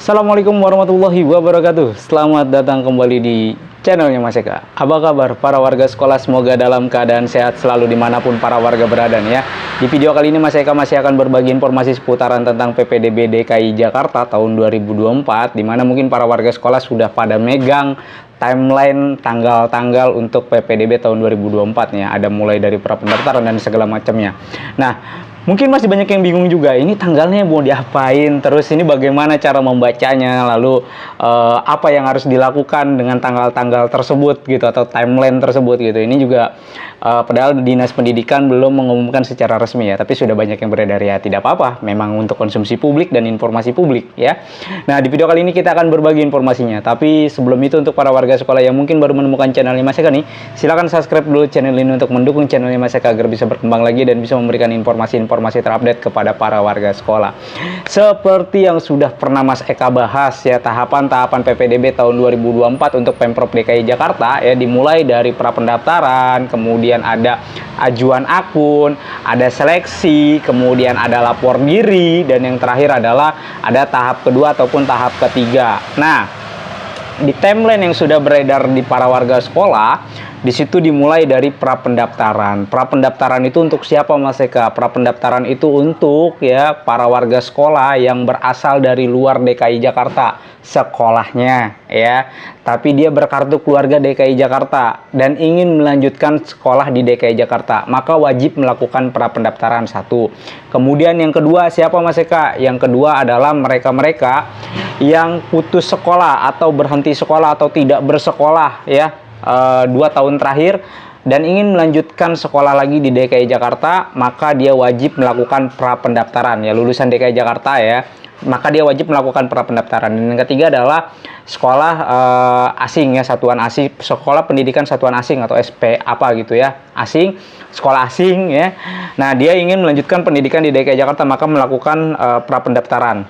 Assalamualaikum warahmatullahi wabarakatuh. Selamat datang kembali di channelnya Mas Eka. Apa kabar para warga sekolah? Semoga dalam keadaan sehat selalu dimanapun para warga berada nih ya. Di video kali ini Mas Eka masih akan berbagi informasi seputaran tentang PPDB DKI Jakarta tahun 2024, dimana mungkin para warga sekolah sudah pada megang timeline tanggal-tanggal untuk PPDB tahun 2024 nih ya. Ada mulai dari prapendaftaran dan segala macamnya. Nah, mungkin masih banyak yang bingung juga, ini tanggalnya mau diapain, terus ini bagaimana cara membacanya, lalu apa yang harus dilakukan dengan tanggal-tanggal tersebut gitu, atau timeline tersebut gitu. Ini juga padahal Dinas Pendidikan belum mengumumkan secara resmi ya, tapi sudah banyak yang beredar ya, tidak apa-apa, memang untuk konsumsi publik dan informasi publik ya. Nah, di video kali ini kita akan berbagi informasinya, tapi sebelum itu untuk para warga sekolah yang mungkin baru menemukan channel Mas Eka nih, silahkan subscribe dulu channel ini untuk mendukung channel Mas Eka agar bisa berkembang lagi dan bisa memberikan informasi-informasi terupdate kepada para warga sekolah. Seperti yang sudah pernah Mas Eka bahas ya, tahapan-tahapan PPDB tahun 2024 untuk Pemprov DKI Jakarta ya, dimulai dari prapendaftaran, kemudian ada ajuan akun, ada seleksi, kemudian ada lapor diri, dan yang terakhir adalah ada tahap kedua ataupun tahap ketiga. Nah, di timeline yang sudah beredar di para warga sekolah, di situ dimulai dari prapendaftaran. Prapendaftaran itu untuk siapa Mas Eka? Prapendaftaran itu untuk ya para warga sekolah yang berasal dari luar DKI Jakarta sekolahnya ya, tapi dia berkartu keluarga DKI Jakarta dan ingin melanjutkan sekolah di DKI Jakarta, maka wajib melakukan prapendaftaran satu. Kemudian yang kedua siapa Mas Eka? Yang kedua adalah mereka-mereka yang putus sekolah atau berhenti sekolah atau tidak bersekolah ya 2 tahun terakhir dan ingin melanjutkan sekolah lagi di DKI Jakarta, maka dia wajib melakukan prapendaftaran ya, lulusan DKI Jakarta ya, maka dia wajib melakukan prapendaftaran. Dan yang ketiga adalah sekolah asing ya, satuan asing, sekolah pendidikan satuan asing atau SP apa gitu ya, asing, sekolah asing ya. Nah, dia ingin melanjutkan pendidikan di DKI Jakarta, maka melakukan prapendaftaran.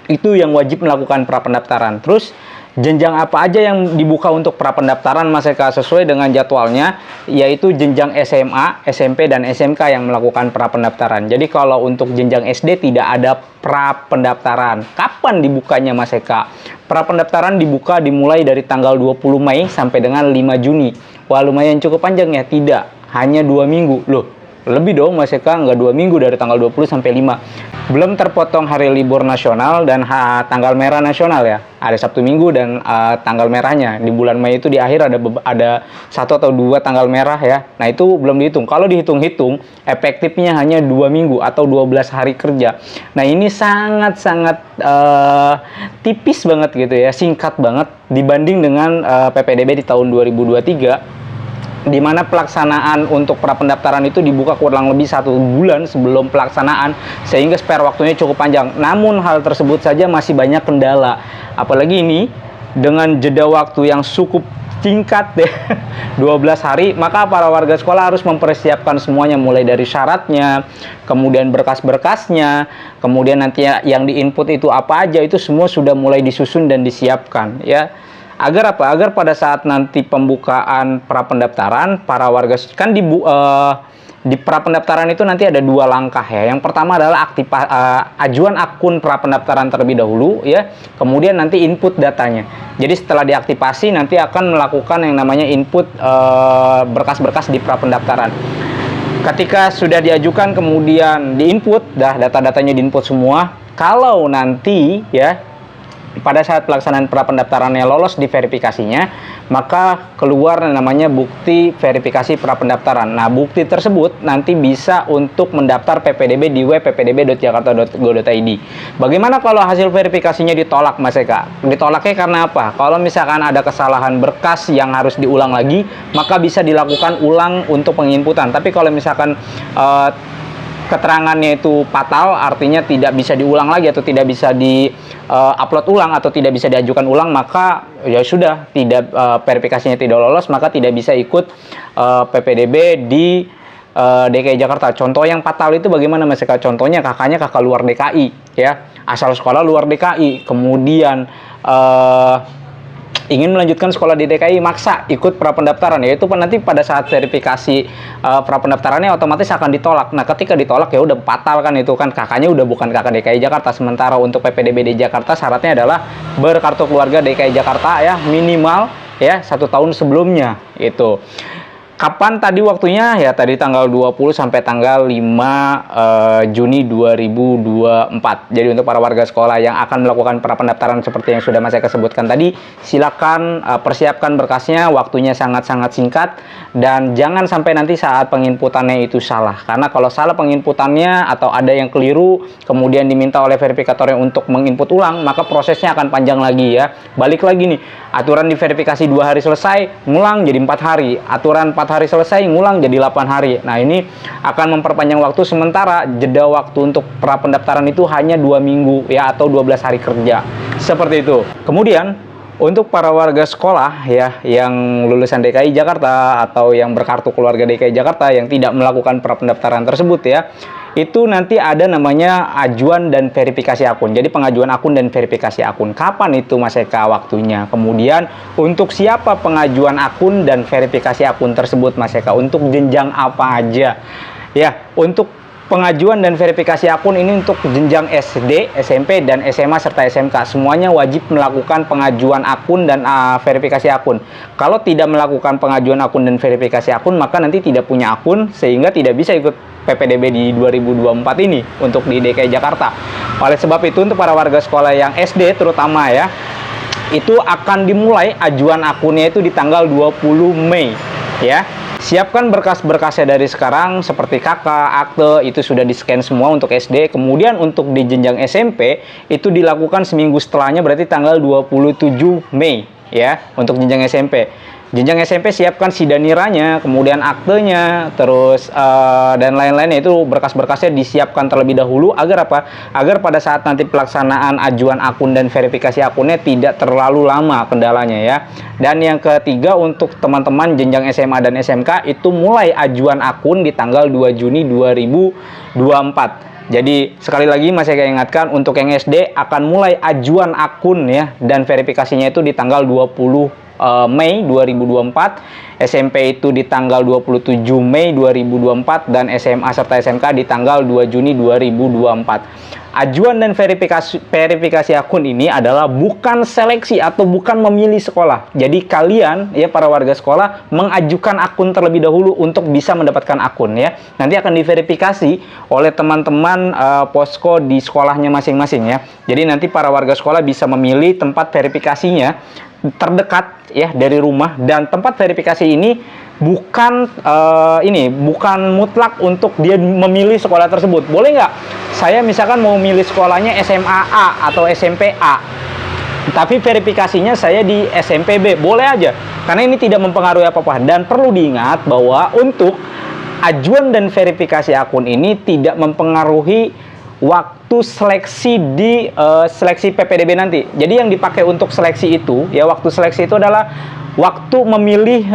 Itu yang wajib melakukan prapendaftaran. Terus jenjang apa aja yang dibuka untuk prapendaftaran Mas Eka sesuai dengan jadwalnya, yaitu jenjang SMA, SMP, dan SMK yang melakukan prapendaftaran. Jadi kalau untuk jenjang SD tidak ada prapendaftaran. Kapan dibukanya Mas Eka? Prapendaftaran dibuka dimulai dari tanggal 20 Mei sampai dengan 5 Juni. Wah, lumayan cukup panjang ya? Tidak, hanya 2 minggu. Loh, lebih dong Mas Eka, nggak 2 minggu, dari tanggal 20 sampai 5. Belum terpotong hari libur nasional dan tanggal merah nasional ya. Ada Sabtu Minggu dan tanggal merahnya. Di bulan Mei itu di akhir ada 1 atau 2 tanggal merah ya. Nah, itu belum dihitung. Kalau dihitung-hitung, efektifnya hanya 2 minggu atau 12 hari kerja. Nah, ini sangat-sangat tipis banget gitu ya, singkat banget dibanding dengan PPDB di tahun 2023. Di mana pelaksanaan untuk prapendaftaran itu dibuka kurang lebih 1 bulan sebelum pelaksanaan, sehingga spare waktunya cukup panjang. Namun hal tersebut saja masih banyak kendala, apalagi ini dengan jeda waktu yang cukup singkat deh 12 hari, maka para warga sekolah harus mempersiapkan semuanya, mulai dari syaratnya, kemudian berkas-berkasnya, kemudian nanti yang diinput itu apa aja, itu semua sudah mulai disusun dan disiapkan ya. Agar apa? Agar pada saat nanti pembukaan prapendaftaran, para warga kan di prapendaftaran itu nanti ada 2 langkah ya. Yang pertama adalah ajuan akun prapendaftaran terlebih dahulu ya. Kemudian nanti input datanya. Jadi setelah diaktifasi nanti akan melakukan yang namanya input berkas-berkas di prapendaftaran. Ketika sudah diajukan kemudian diinput, data-datanya diinput semua. Kalau nanti ya pada saat pelaksanaan prapendaftarannya lolos di verifikasinya, maka keluar namanya bukti verifikasi prapendaftaran. Nah, bukti tersebut nanti bisa untuk mendaftar PPDB di web ppdb.jakarta.go.id. Bagaimana kalau hasil verifikasinya ditolak Mas Eka? Ditolaknya karena apa? Kalau misalkan ada kesalahan berkas yang harus diulang lagi, maka bisa dilakukan ulang untuk penginputan. Tapi kalau misalkan keterangannya itu fatal, artinya tidak bisa diulang lagi atau tidak bisa di-upload ulang atau tidak bisa diajukan ulang, maka ya sudah, tidak verifikasinya tidak lolos, maka tidak bisa ikut PPDB di DKI Jakarta. Contoh yang fatal itu bagaimana Mas Eka? Contohnya kakaknya kakak luar DKI ya, asal sekolah luar DKI, kemudian ingin melanjutkan sekolah di DKI maksa ikut prapendaftaran, yaitu nanti pada saat verifikasi prapendaftarannya otomatis akan ditolak. Nah, ketika ditolak ya udah fatal kan, itu kan kakaknya udah bukan kakak DKI Jakarta. Sementara untuk PPDB di Jakarta syaratnya adalah berkartu keluarga DKI Jakarta ya, minimal ya 1 tahun sebelumnya itu. Kapan tadi waktunya? Ya tadi tanggal 20 sampai tanggal 5 Juni 2024. Jadi untuk para warga sekolah yang akan melakukan prapendaftaran seperti yang sudah Mas Eka sebutkan tadi, silakan persiapkan berkasnya, waktunya sangat-sangat singkat, dan jangan sampai nanti saat penginputannya itu salah. Karena kalau salah penginputannya atau ada yang keliru, kemudian diminta oleh verifikatornya untuk menginput ulang, maka prosesnya akan panjang lagi ya. Balik lagi nih, aturan di verifikasi 2 hari selesai, ngulang jadi 4 hari. Aturan 4 hari selesai, ngulang jadi 8 hari. Nah, ini akan memperpanjang waktu, sementara jeda waktu untuk prapendaftaran itu hanya 2 minggu ya, atau 12 hari kerja. Seperti itu. Kemudian untuk para warga sekolah ya yang lulusan DKI Jakarta atau yang berkartu keluarga DKI Jakarta yang tidak melakukan prapendaftaran tersebut ya, itu nanti ada namanya ajuan dan verifikasi akun. Jadi pengajuan akun dan verifikasi akun. Kapan itu Mas Eka waktunya? Kemudian untuk siapa pengajuan akun dan verifikasi akun tersebut Mas Eka? Untuk jenjang apa aja? Ya, untuk pengajuan dan verifikasi akun ini untuk jenjang SD, SMP, dan SMA serta SMK. Semuanya wajib melakukan pengajuan akun dan verifikasi akun. Kalau tidak melakukan pengajuan akun dan verifikasi akun, maka nanti tidak punya akun sehingga tidak bisa ikut PPDB di 2024 ini untuk di DKI Jakarta. Oleh sebab itu untuk para warga sekolah yang SD terutama ya, itu akan dimulai ajuan akunnya itu di tanggal 20 Mei ya. Siapkan berkas-berkasnya dari sekarang seperti KK, akte, itu sudah di-scan semua untuk SD. Kemudian untuk di jenjang SMP itu dilakukan seminggu setelahnya, berarti tanggal 27 Mei ya untuk jenjang SMP. Jenjang SMP siapkan sidaniranya, kemudian aktenya, terus dan lain-lainnya, itu berkas-berkasnya disiapkan terlebih dahulu agar apa? Agar pada saat nanti pelaksanaan ajuan akun dan verifikasi akunnya tidak terlalu lama kendalanya ya. Dan yang ketiga untuk teman-teman jenjang SMA dan SMK itu mulai ajuan akun di tanggal 2 Juni 2024. Jadi sekali lagi Mas Eka ingatkan, untuk yang SD akan mulai ajuan akun ya dan verifikasinya itu di tanggal 20 Mei 2024, SMP itu di tanggal 27 Mei 2024, dan SMA serta SMK di tanggal 2 Juni 2024. Ajuan dan verifikasi akun ini adalah bukan seleksi atau bukan memilih sekolah. Jadi kalian ya para warga sekolah mengajukan akun terlebih dahulu untuk bisa mendapatkan akun ya. Nanti akan diverifikasi oleh teman-teman posko di sekolahnya masing-masing ya. Jadi nanti para warga sekolah bisa memilih tempat verifikasinya terdekat ya dari rumah, dan tempat verifikasi ini bukan bukan mutlak untuk dia memilih sekolah tersebut. Boleh nggak saya misalkan mau milih sekolahnya SMA A atau SMP A, tapi verifikasinya saya di SMP B, boleh aja, karena ini tidak mempengaruhi apa-apa. Dan perlu diingat bahwa untuk ajuan dan verifikasi akun ini tidak mempengaruhi waktu seleksi di seleksi PPDB nanti. Jadi yang dipakai untuk seleksi itu ya, waktu seleksi itu adalah waktu memilih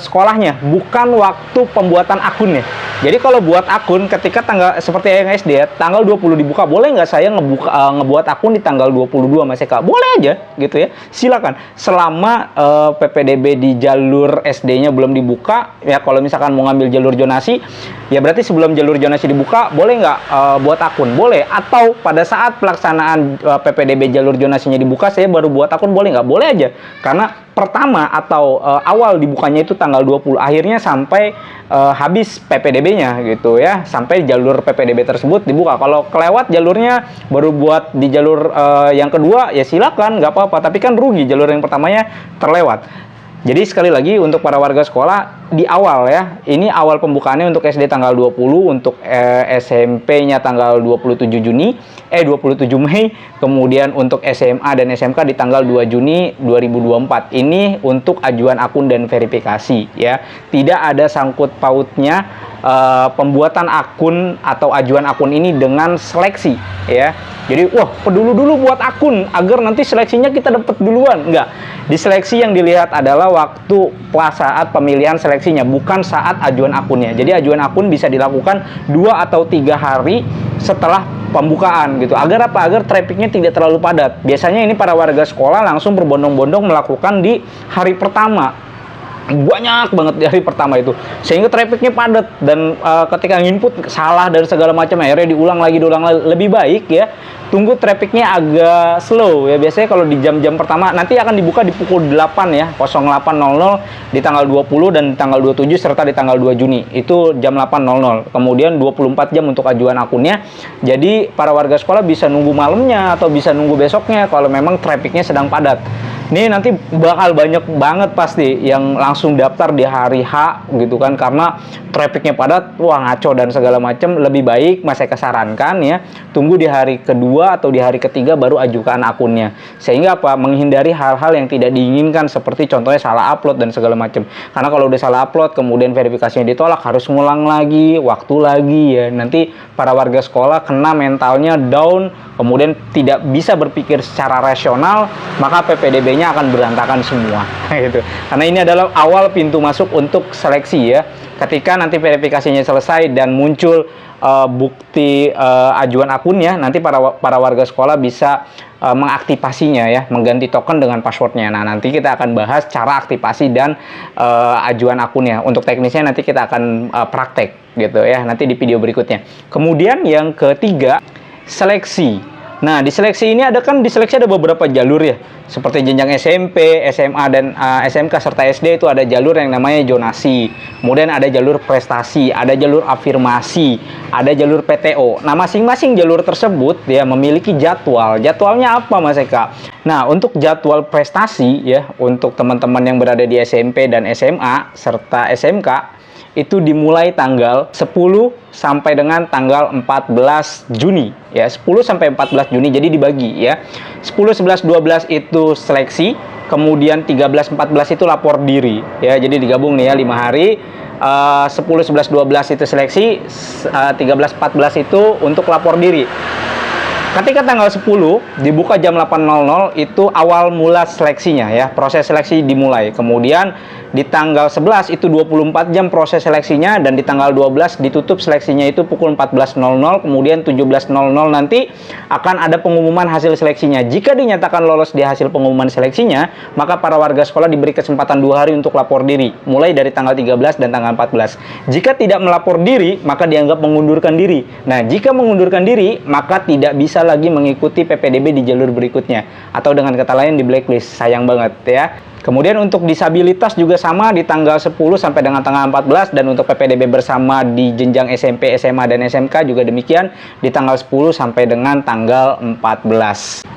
sekolahnya, bukan waktu pembuatan akunnya. Jadi kalau buat akun ketika tanggal seperti yang SD ya, tanggal 20 dibuka, boleh nggak saya ngebuat akun di tanggal 22 Mas Eka? Boleh aja gitu ya, silakan. Selama PPDB di jalur SD-nya belum dibuka ya. Kalau misalkan mau ngambil jalur zonasi ya, berarti sebelum jalur zonasi dibuka boleh nggak buat akun? Boleh. Atau pada saat pelaksanaan PPDB jalur zonasinya dibuka saya baru buat akun, boleh nggak? Boleh aja, karena pertama atau awal dibukanya itu tanggal 20, akhirnya sampai habis PPDB-nya gitu ya, sampai jalur PPDB tersebut dibuka. Kalau kelewat jalurnya baru buat di jalur yang kedua ya silakan, nggak apa-apa, tapi kan rugi jalur yang pertamanya terlewat. Jadi sekali lagi untuk para warga sekolah di awal ya, ini awal pembukaannya untuk SD tanggal 20, untuk SMP-nya tanggal 27 Mei, kemudian untuk SMA dan SMK di tanggal 2 Juni 2024. Ini untuk ajuan akun dan verifikasi ya. Tidak ada sangkut pautnya pembuatan akun atau ajuan akun ini dengan seleksi ya. Jadi wah, dulu buat akun agar nanti seleksinya kita dapat duluan. Enggak. Di seleksi yang dilihat adalah waktu saat pemilihan seleksi seleksinya, bukan saat ajuan akunnya. Jadi ajuan akun bisa dilakukan 2 atau 3 hari setelah pembukaan gitu. Agar apa? Agar trafficnya tidak terlalu padat. Biasanya ini para warga sekolah langsung berbondong-bondong melakukan di hari pertama. Banyak banget di hari pertama itu, sehingga trafficnya padat, dan ketika input salah dan segala macam, akhirnya diulang lagi. Lebih baik ya tunggu trafficnya agak slow ya. Biasanya kalau di jam-jam pertama nanti akan dibuka di pukul 8 ya, 08.00 di tanggal 20 dan di tanggal 27 serta di tanggal 2 Juni itu jam 8.00. Kemudian 24 jam untuk ajuan akunnya. Jadi para warga sekolah bisa nunggu malamnya atau bisa nunggu besoknya kalau memang trafficnya sedang padat. Ini nanti bakal banyak banget pasti yang langsung daftar di hari H gitu kan, karena trafficnya padat, wah ngaco dan segala macam. Lebih baik Mas Eka sarankan ya, tunggu di hari kedua atau di hari ketiga baru ajukan akunnya. Sehingga apa? Menghindari hal-hal yang tidak diinginkan, seperti contohnya salah upload dan segala macam. Karena kalau udah salah upload kemudian verifikasinya ditolak, harus ngulang lagi, waktu lagi ya. Nanti para warga sekolah kena mentalnya down, kemudian tidak bisa berpikir secara rasional, maka PPDB-nya akan berantakan semua gitu. Karena ini adalah awal pintu masuk untuk seleksi ya. Ketika nanti verifikasinya selesai dan muncul bukti ajuan akunnya, nanti para warga sekolah bisa mengaktifasinya ya, mengganti token dengan passwordnya. Nah, nanti kita akan bahas cara aktifasi dan ajuan akunnya. Untuk teknisnya nanti kita akan praktek gitu ya, nanti di video berikutnya. Kemudian yang ketiga, seleksi. Nah, di seleksi ini ada beberapa jalur ya, seperti jenjang SMP, SMA, dan SMK serta SD itu ada jalur yang namanya zonasi. Kemudian ada jalur prestasi, ada jalur afirmasi, ada jalur PTO. Nah, masing-masing jalur tersebut ya memiliki jadwal. Jadwalnya apa, Mas Eka? Nah, untuk jadwal prestasi ya, untuk teman-teman yang berada di SMP dan SMA serta SMK itu dimulai tanggal 10 sampai dengan tanggal 14 Juni ya, 10 sampai 14 Juni. Jadi dibagi ya, 10, 11, 12 itu seleksi, kemudian 13, 14 itu lapor diri ya. Jadi digabung nih ya, 5 hari. 10, 11, 12 itu seleksi, 13, 14 itu untuk lapor diri. Ketika tanggal 10 dibuka jam 8.00 itu awal mula seleksinya ya, proses seleksi dimulai. Kemudian di tanggal 11 itu 24 jam proses seleksinya, dan di tanggal 12 ditutup seleksinya itu pukul 14.00. Kemudian 17.00 nanti akan ada pengumuman hasil seleksinya. Jika dinyatakan lolos di hasil pengumuman seleksinya, maka para warga sekolah diberi kesempatan 2 hari untuk lapor diri, mulai dari tanggal 13 dan tanggal 14. Jika tidak melapor diri, maka dianggap mengundurkan diri. Nah, jika mengundurkan diri, maka tidak bisa lagi mengikuti PPDB di jalur berikutnya, atau dengan kata lain di blacklist. Sayang banget ya. Kemudian untuk disabilitas juga sama, di tanggal 10 sampai dengan tanggal 14, dan untuk PPDB bersama di jenjang SMP, SMA, dan SMK juga demikian, di tanggal 10 sampai dengan tanggal 14.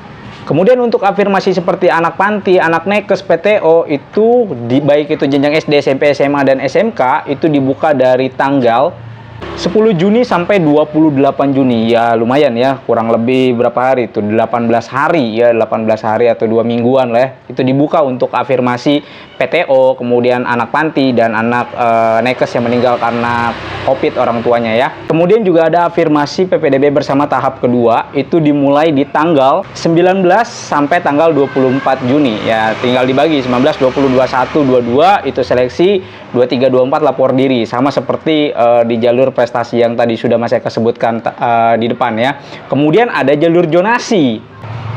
Kemudian untuk afirmasi seperti anak panti, anak nakes, PTO itu baik itu jenjang SD, SMP, SMA, dan SMK itu dibuka dari tanggal 10 Juni sampai 28 Juni. Ya lumayan ya, kurang lebih berapa hari itu? 18 hari ya, 18 hari atau 2 mingguan lah ya. Itu dibuka untuk afirmasi PTO, kemudian anak panti, dan anak nakes yang meninggal karena COVID orang tuanya ya. Kemudian juga ada afirmasi PPDB bersama tahap kedua, itu dimulai di tanggal 19 sampai tanggal 24 Juni ya. Tinggal dibagi 19, 20, 21, 22 itu seleksi, 23, 24 lapor diri. Sama seperti di jalur prestasi yang tadi sudah Mas Eka sebutkan di depan ya. Kemudian ada jalur zonasi.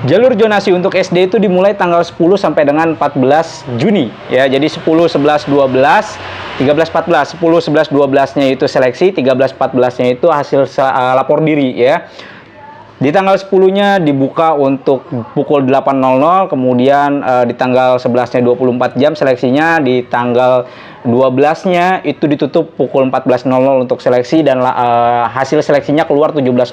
Jalur zonasi untuk SD itu dimulai tanggal 10 sampai dengan 14 Juni ya. Jadi 10, 11, 12, 13, 14. 10, 11, 12-nya itu seleksi, 13, 14-nya itu hasil lapor diri ya. Di tanggal 10-nya dibuka untuk pukul 8.00, kemudian di tanggal 11-nya 24 jam seleksinya, di tanggal 12-nya itu ditutup pukul 14.00 untuk seleksi, dan hasil seleksinya keluar 17.00.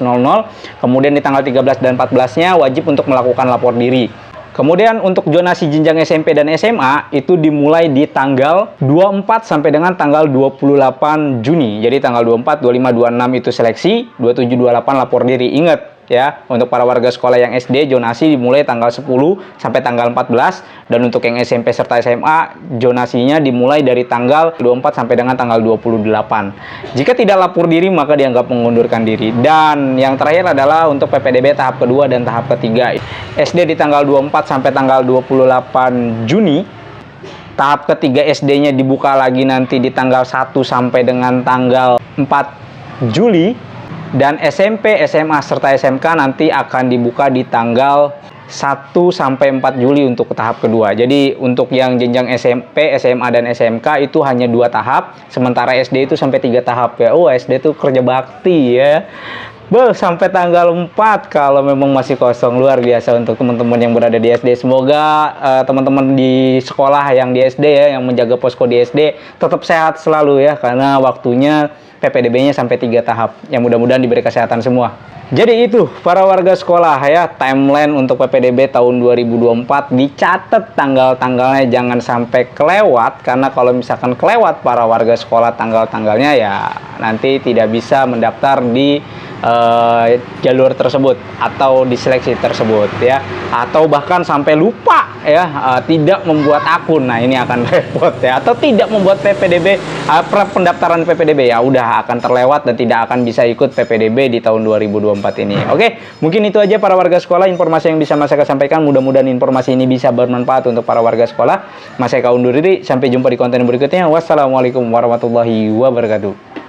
Kemudian di tanggal 13 dan 14-nya wajib untuk melakukan lapor diri. Kemudian untuk zonasi jenjang SMP dan SMA itu dimulai di tanggal 24 sampai dengan tanggal 28 Juni. Jadi tanggal 24, 25, 26 itu seleksi, 27, 28 lapor diri. Ingat ya, untuk para warga sekolah yang SD, zonasi dimulai tanggal 10 sampai tanggal 14, dan untuk yang SMP serta SMA zonasinya dimulai dari tanggal 24 sampai dengan tanggal 28. Jika tidak lapor diri maka dianggap mengundurkan diri. Dan yang terakhir adalah untuk PPDB tahap kedua dan tahap ketiga. SD di tanggal 24 sampai tanggal 28 Juni, tahap ketiga SD-nya dibuka lagi nanti di tanggal 1 sampai dengan tanggal 4 Juli, dan SMP, SMA, serta SMK nanti akan dibuka di tanggal 1 sampai 4 Juli untuk tahap kedua. Jadi untuk yang jenjang SMP, SMA, dan SMK itu hanya 2 tahap, sementara SD itu sampai 3 tahap ya. SD itu kerja bakti ya. Sampai tanggal 4 kalau memang masih kosong. Luar biasa untuk teman-teman yang berada di SD. Semoga teman-teman di sekolah yang di SD ya, yang menjaga posko di SD tetap sehat selalu ya, karena waktunya PPDB-nya sampai 3 tahap. Yang mudah-mudahan diberi kesehatan semua. Jadi itu para warga sekolah ya, timeline untuk PPDB tahun 2024 dicatat tanggal-tanggalnya, jangan sampai kelewat, karena kalau misalkan kelewat para warga sekolah tanggal-tanggalnya ya nanti tidak bisa mendaftar di jalur tersebut atau di seleksi tersebut ya, atau bahkan sampai lupa ya, tidak membuat akun. Nah ini akan repot ya, atau tidak membuat PPDB, pendaftaran PPDB ya udah akan terlewat dan tidak akan bisa ikut PPDB di tahun 2024 ini. Oke, mungkin itu aja para warga sekolah informasi yang bisa Mas Eka sampaikan. Mudah-mudahan informasi ini bisa bermanfaat untuk para warga sekolah. Mas Eka undur diri, sampai jumpa di konten berikutnya. Wassalamualaikum warahmatullahi wabarakatuh.